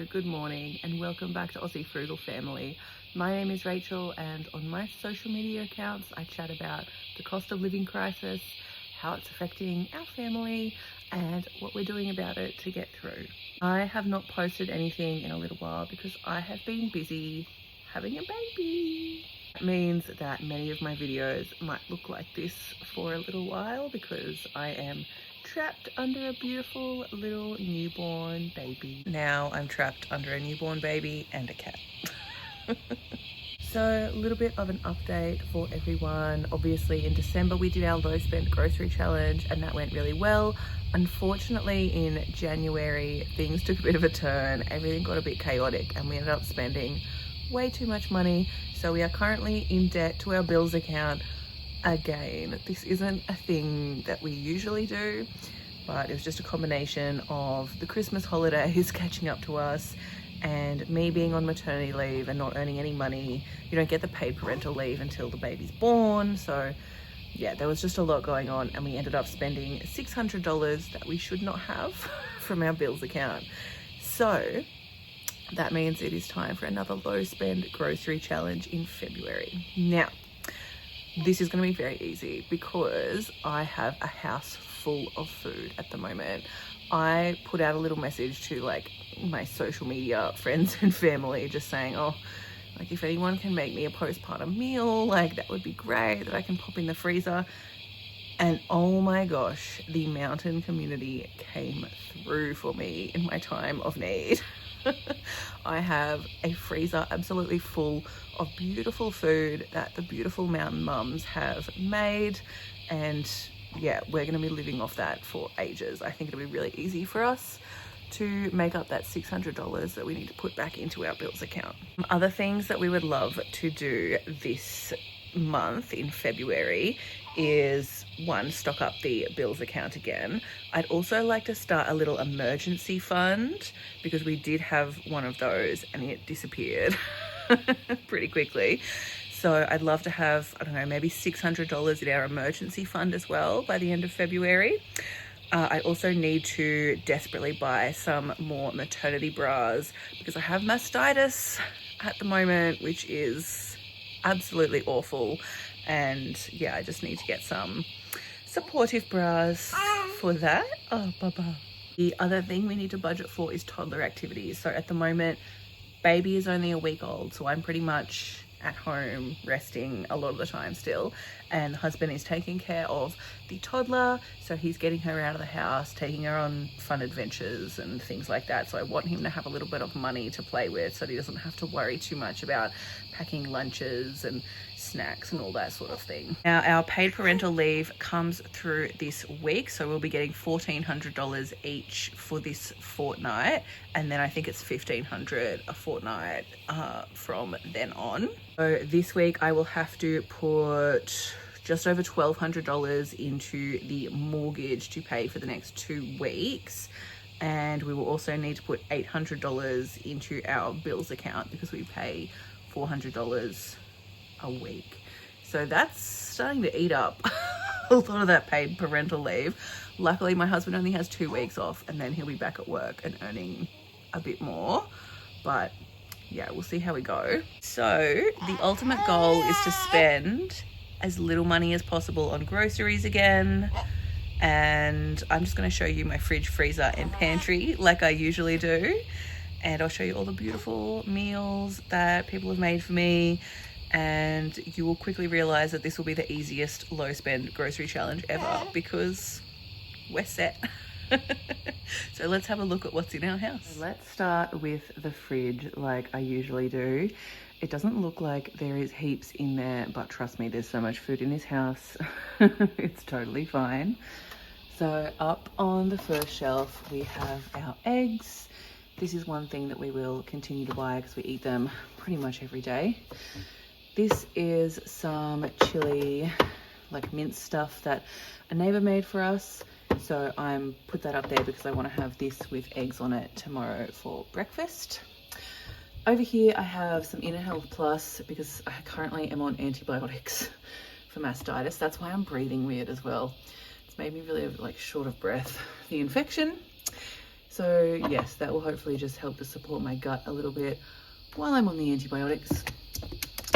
Hello, good morning, and welcome back to Aussie Frugal Family. My name is Rachel, and on my social media accounts, I chat about the cost of living crisis, how it's affecting our family, and what we're doing about it to get through. I have not posted anything in a little while because I have been busy having a baby. That means that many of my videos might look like this for a little while because I am trapped under a beautiful little newborn baby. Now I'm trapped under a newborn baby and a cat. So a little bit of an update for everyone. Obviously in December we did our low spend grocery challenge and that went really well. Unfortunately in January things took a bit of a turn, everything got a bit chaotic and we ended up spending way too much money. So we are currently in debt to our bills account again. This isn't a thing that we usually do, but it was just a combination of the Christmas holidays catching up to us and me being on maternity leave and not earning any money. You don't get the paid parental leave until the baby's born. So yeah, there was just a lot going on and we ended up spending $600 that we should not have from our bills account. So that means it is time for another low spend grocery challenge in February. Now, this is going to be very easy because I have a house full of food at the moment. I put out a little message to like my social media friends and family just saying, oh, like if anyone can make me a postpartum meal, like that would be great, that I can pop in the freezer. And oh my gosh, the mountain community came through for me in my time of need. I have a freezer absolutely full of beautiful food that the beautiful mountain mums have made, and yeah, we're going to be living off that for ages. I think it'll be really easy for us to make up that $600 that we need to put back into our bills account. Other things that we would love to do this month in February is one, stock up the bills account again. I'd also like to start a little emergency fund because we did have one of those and it disappeared pretty quickly. So I'd love to have, I don't know, maybe $600 in our emergency fund as well by the end of February. I also need to desperately buy some more maternity bras because I have mastitis at the moment, which is absolutely awful. And yeah, I just need to get some supportive bras for that. Oh, Baba. The other thing we need to budget for is toddler activities. So at the moment, baby is only a week old, so I'm pretty much at home resting a lot of the time still, and the husband is taking care of the toddler, so he's getting her out of the house, taking her on fun adventures and things like that. So I want him to have a little bit of money to play with so that he doesn't have to worry too much about packing lunches and snacks and all that sort of thing. Now our paid parental leave comes through this week, so we'll be getting $1,400 each for this fortnight, and then I think it's $1,500 a fortnight from then on. So this week I will have to put just over $1,200 into the mortgage to pay for the next 2 weeks, and we will also need to put $800 into our bills account because we pay $400 a week. So that's starting to eat up a lot of that paid parental leave. Luckily my husband only has 2 weeks off and then he'll be back at work and earning a bit more, but yeah, we'll see how we go. So the ultimate goal is to spend as little money as possible on groceries again, and I'm just going to show you my fridge, freezer and pantry like I usually do, and I'll show you all the beautiful meals that people have made for me, and you will quickly realize that this will be the easiest low spend grocery challenge ever because we're set. So let's have a look at what's in our house. Let's start with the fridge like I usually do. It doesn't look like there is heaps in there, but trust me, there's so much food in this house. It's totally fine. So up on the first shelf, we have our eggs. This is one thing that we will continue to buy because we eat them pretty much every day. This is some chili, like minced stuff that a neighbor made for us. So I'm put that up there because I want to have this with eggs on it tomorrow for breakfast. Over here I have some Inner Health Plus because I currently am on antibiotics for mastitis. That's why I'm breathing weird as well. It's made me really like short of breath, the infection. So yes, that will hopefully just help to support my gut a little bit while I'm on the antibiotics.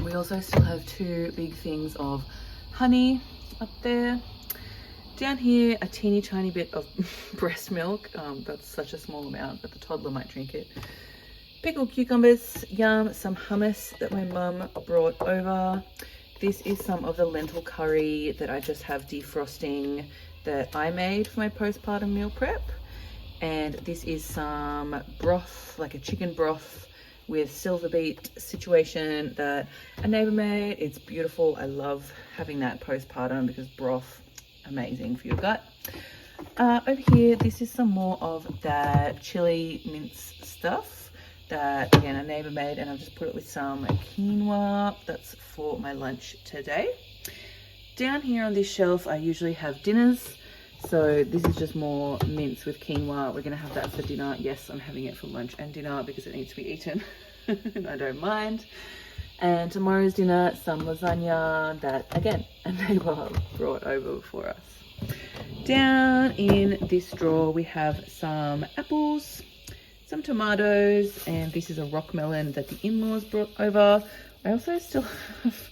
We also still have 2 big things of honey up there. Down here, a teeny tiny bit of breast milk. That's such a small amount, but the toddler might drink it. Pickled cucumbers, yum, some hummus that my mum brought over. This is some of the lentil curry that I just have defrosting that I made for my postpartum meal prep. And this is some broth, like a chicken broth with silver beet situation that a neighbor made. It's beautiful. I love having that postpartum because broth, amazing for your gut. Over here, this is some more of that chili mince stuff that again a neighbor made, and I've just put it with some quinoa. That's for my lunch today. Down here on this shelf, I usually have dinners. So this is just more mince with quinoa. We're gonna have that for dinner. Yes, I'm having it for lunch and dinner because it needs to be eaten. And I don't mind. And tomorrow's dinner, some lasagna that again a neighbor brought over for us. Down in this drawer, we have some apples, some tomatoes, and this is a rock melon that the in-laws brought over. I also still have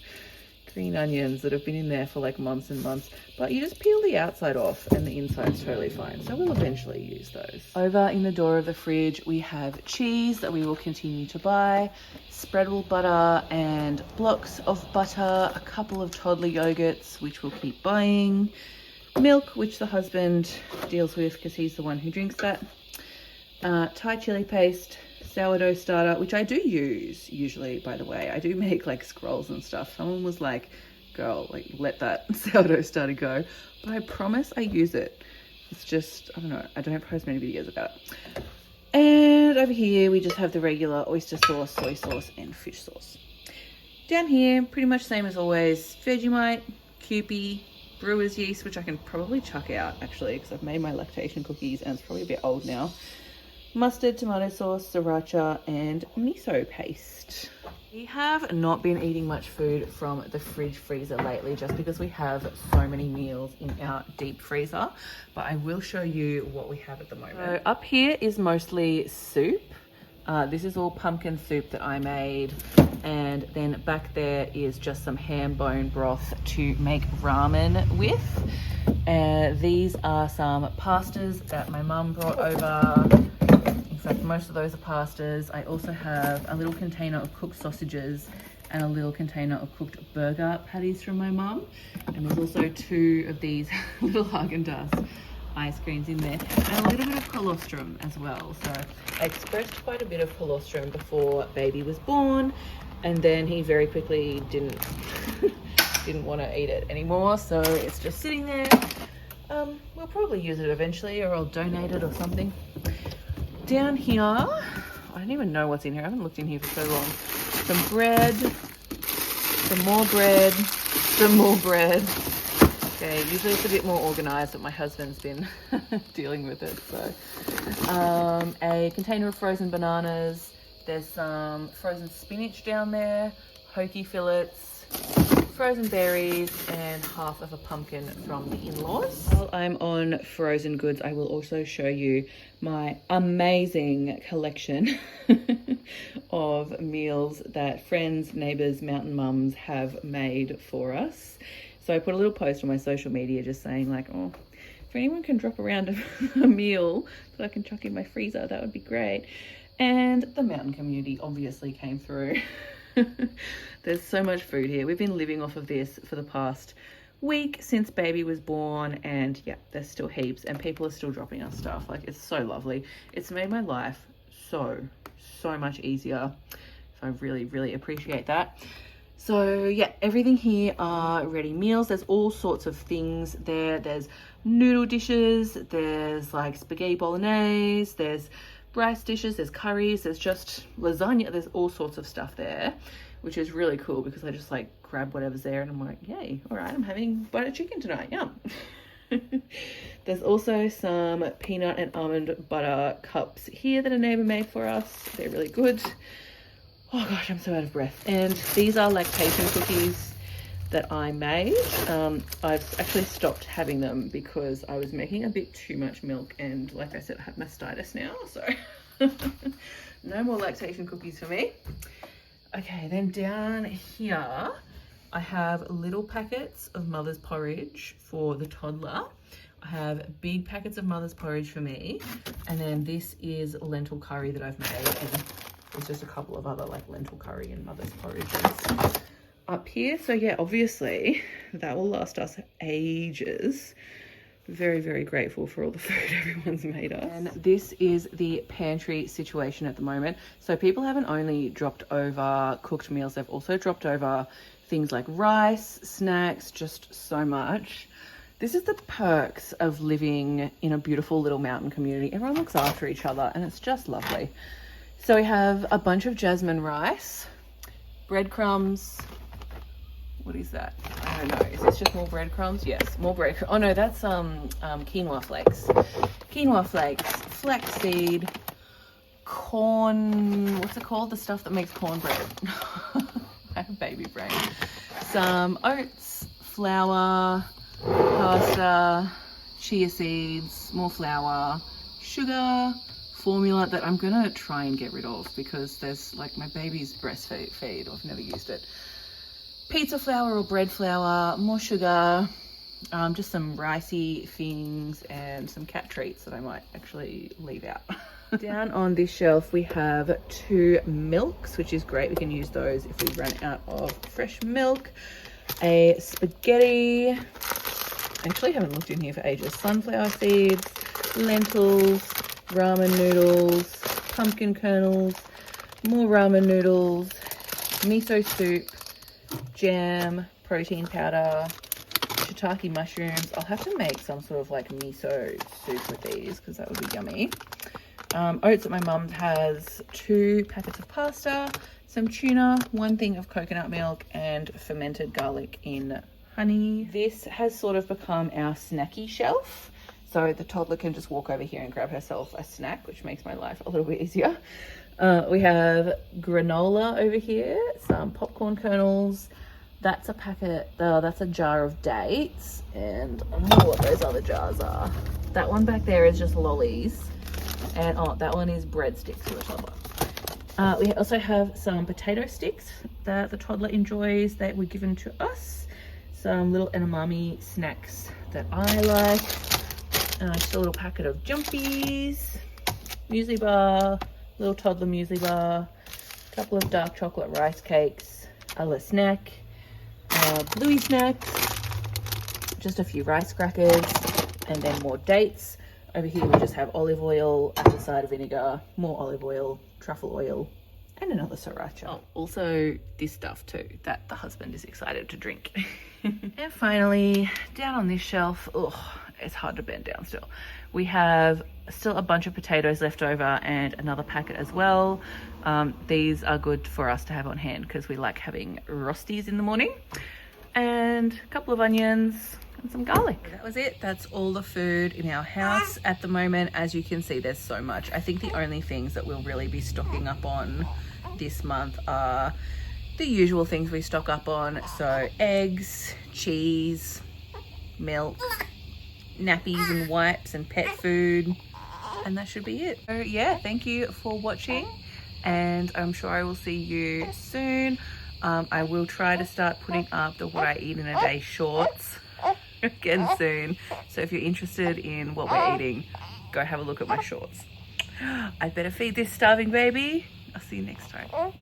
green onions that have been in there for like months and months, but you just peel the outside off and the inside's totally fine. So we'll eventually use those. Over in the door of the fridge, we have cheese that we will continue to buy, spreadable butter and blocks of butter, a couple of toddler yogurts, which we'll keep buying, milk, which the husband deals with because he's the one who drinks that, Thai chili paste, sourdough starter, which I do use usually, by the way. I do make like scrolls and stuff. Someone was like, girl, like let that sourdough starter go. But I promise I use it. It's just, I don't know, I don't post many videos about it. And over here, we just have the regular oyster sauce, soy sauce, and fish sauce. Down here, pretty much same as always, Vegemite, Kewpie, brewer's yeast, which I can probably chuck out actually, because I've made my lactation cookies and it's probably a bit old now. Mustard, tomato sauce, sriracha, and miso paste. We have not been eating much food from the fridge freezer lately just because we have so many meals in our deep freezer, but I will show you what we have at the moment. So up here is mostly soup. This is all pumpkin soup that I made, and then back there is just some ham bone broth to make ramen with. These are some pastas that my mum brought over. In fact, most of those are pastas. I also have a little container of cooked sausages and a little container of cooked burger patties from my mum. And there's also 2 of these little Haagen-Dazs ice creams in there, and a little bit of colostrum as well. So I expressed quite a bit of colostrum before baby was born, and then he very quickly didn't want to eat it anymore. So it's just sitting there. We'll probably use it eventually, or I'll donate it or something. Down here, I don't even know what's in here. I haven't looked in here for so long. Some bread, some more bread, some more bread. Okay, usually it's a bit more organized, but my husband's been dealing with it. So, a container of frozen bananas. There's some frozen spinach down there, hoki fillets, frozen berries, and half of a pumpkin from the in-laws. While I'm on frozen goods, I will also show you my amazing collection of meals that friends, neighbors, mountain mums have made for us. So I put a little post on my social media just saying like, oh, if anyone can drop around a meal that I can chuck in my freezer, that would be great. And the mountain community obviously came through. There's so much food here. We've been living off of this for the past week since baby was born, and yeah, there's still heaps and people are still dropping us stuff. Like, it's so lovely. It's made my life so much easier. So I really appreciate that. So yeah, everything here are ready meals. There's all sorts of things there. There's noodle dishes, there's like spaghetti bolognese, there's rice dishes, there's curries, there's just lasagna, there's all sorts of stuff there, which is really cool because I just like grab whatever's there and I'm like, yay, all right, I'm having butter chicken tonight, yum. There's also some peanut and almond butter cups here that a neighbor made for us. They're really good. Oh gosh, I'm so out of breath. And these are lactation cookies that I made. I've actually stopped having them because I was making a bit too much milk, and like I said, I have mastitis now, so no more lactation cookies for me. Okay, then down here I have little packets of mother's porridge for the toddler. I have big packets of mother's porridge for me, and then this is lentil curry that I've made, and there's just a couple of other like lentil curry and mother's porridges up here. So yeah, obviously that will last us ages. Very, very grateful for all the food everyone's made us. And this is the pantry situation at the moment. So people haven't only dropped over cooked meals, they've also dropped over things like rice, snacks, just so much. This is the perks of living in a beautiful little mountain community. Everyone looks after each other and it's just lovely. So we have a bunch of jasmine rice, breadcrumbs. What is that? I don't know. Is this just more breadcrumbs? Yes, more breadcrumbs. Oh no, that's quinoa flakes. Quinoa flakes, flaxseed, corn. What's it called? The stuff that makes cornbread. I have baby brain. Some oats, flour, pasta, chia seeds, more flour, sugar, formula that I'm gonna try and get rid of because there's like my baby's breastfeed. I've never used it. Pizza flour or bread flour, more sugar, just some ricey things and some cat treats that I might actually leave out. Down on this shelf we have 2 milks, which is great. We can use those if we run out of fresh milk. A spaghetti. I actually haven't looked in here for ages. Sunflower seeds, lentils, ramen noodles, pumpkin kernels, more ramen noodles, miso soup, jam, protein powder, shiitake mushrooms. I'll have to make some sort of like miso soup with these because that would be yummy. Oats that my mum has, 2 packets of pasta, some tuna, 1 thing of coconut milk, and fermented garlic in honey. This has sort of become our snacky shelf. So the toddler can just walk over here and grab herself a snack, which makes my life a little bit easier. We have granola over here, some popcorn kernels. That's a packet, that's a jar of dates. And I don't know what those other jars are. That one back there is just lollies. And oh, that one is breadsticks for the toddler. We also have some potato sticks that the toddler enjoys that were given to us. Some little edamame snacks that I like. Just a little packet of Jumpies, muesli bar, little toddler muesli bar, a couple of dark chocolate rice cakes, a little snack, bluey snacks, just a few rice crackers, and then more dates. Over here we just have olive oil, apple cider vinegar, more olive oil, truffle oil, and another sriracha. Oh, also this stuff too that the husband is excited to drink. And finally, down on this shelf, it's hard to bend down still. We have still a bunch of potatoes left over and another packet as well. These are good for us to have on hand because we like having rosties in the morning. And a couple of onions and some garlic. That was it. That's all the food in our house at the moment. As you can see, there's so much. I think the only things that we'll really be stocking up on this month are the usual things we stock up on. So eggs, cheese, milk, nappies and wipes and pet food, and that should be it. So yeah, thank you for watching, and I'm sure I will see you soon. I will try to start putting up the what I eat in a day shorts again soon. So if you're interested in what we're eating, go have a look at my shorts. I better feed this starving baby. I'll see you next time.